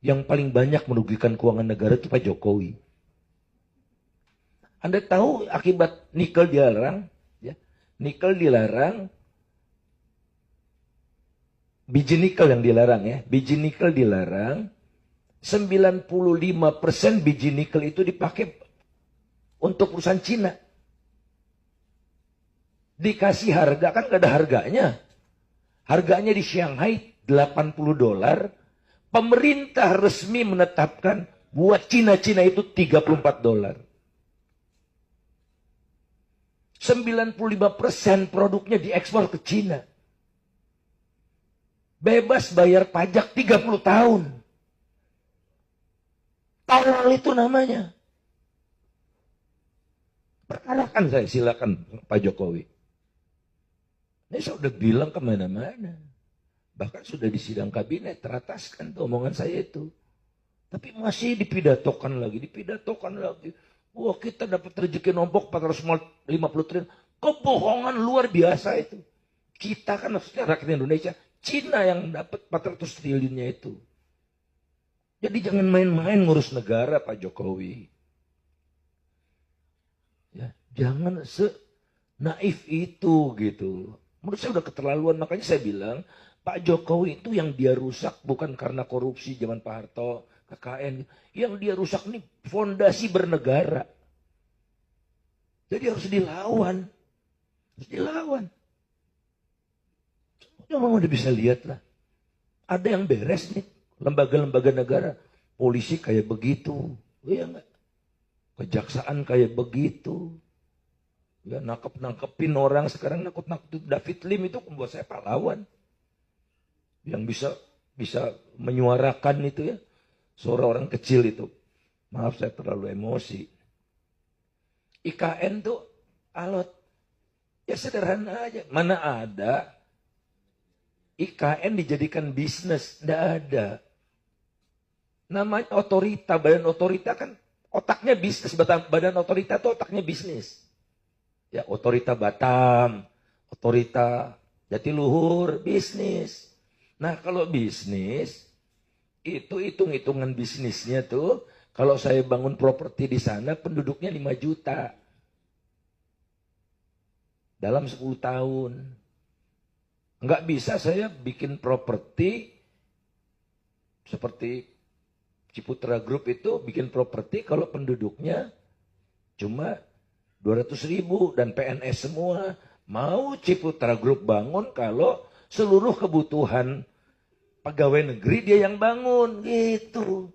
Yang paling banyak merugikan keuangan negara itu Pak Jokowi. Anda tahu akibat nikel dilarang, ya? Nikel dilarang, biji nikel yang dilarang ya, biji nikel dilarang, 95% biji nikel itu dipakai untuk perusahaan Cina. Dikasih harga, kan gak ada harganya. Harganya di Shanghai $80. Pemerintah resmi menetapkan buat Cina-Cina itu $34. 95% produknya diekspor ke Cina. Bebas bayar pajak 30 tahun. Tolol itu namanya. Perkarakan saya, silakan Pak Jokowi. Ini saya udah bilang kemana-mana. Bahkan sudah di sidang kabinet, terataskan tuh omongan saya itu. Tapi masih dipidatokan lagi. Wah, kita dapat rezeki nombok 450 triliun. Kebohongan luar biasa itu. Kita kan maksudnya rakyat Indonesia, Cina yang dapat 400 triliunnya itu. Jadi jangan main-main ngurus negara Pak Jokowi. Ya, jangan naif itu gitu. Menurut saya udah keterlaluan, makanya saya bilang Pak Jokowi itu yang dia rusak bukan karena korupsi zaman Pak Harto, KKN. Yang dia rusak nih fondasi bernegara. Jadi harus dilawan. Harus dilawan. Memang udah bisa lihat lah. Ada yang beres nih. Lembaga-lembaga negara. Polisi kayak begitu. Iya enggak? Kejaksaan kayak begitu. Ya, nangkepin orang sekarang, nakut-nakut David Lim itu membuat saya pahlawan. Yang bisa menyuarakan itu ya. Suara orang kecil itu. Maaf saya terlalu emosi. IKN tuh alot. Ya sederhana aja. Mana ada IKN dijadikan bisnis. Nggak ada. Namanya otorita. Badan otorita kan otaknya bisnis. Badan otorita tuh otaknya bisnis. Ya, otorita Batam, otorita Jatiluhur, bisnis. Nah, kalau bisnis, itu hitung-hitungan bisnisnya tuh, kalau saya bangun properti di sana, penduduknya 5 juta. Dalam 10 tahun. Nggak bisa saya bikin properti, seperti Ciputra Group itu, bikin properti kalau penduduknya cuma 200.000 dan PNS semua. Mau Ciputra Group bangun kalau seluruh kebutuhan pegawai negeri dia yang bangun gitu.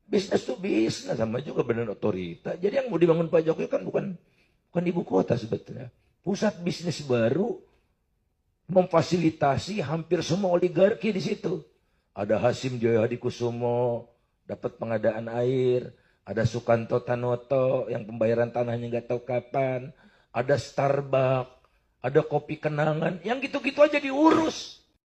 Bisnis itu bisnis, sama juga badan otorita. Jadi yang mau dibangun Pak Jokowi kan bukan ibu kota sebetulnya. Pusat bisnis baru memfasilitasi hampir semua oligarki di situ. Ada Hasim Joyo Hadikusumo dapat pengadaan air. Ada Sukanto Tanoto yang pembayaran tanahnya nggak tahu kapan. Ada Starbucks, ada Kopi Kenangan. Yang gitu-gitu aja diurus.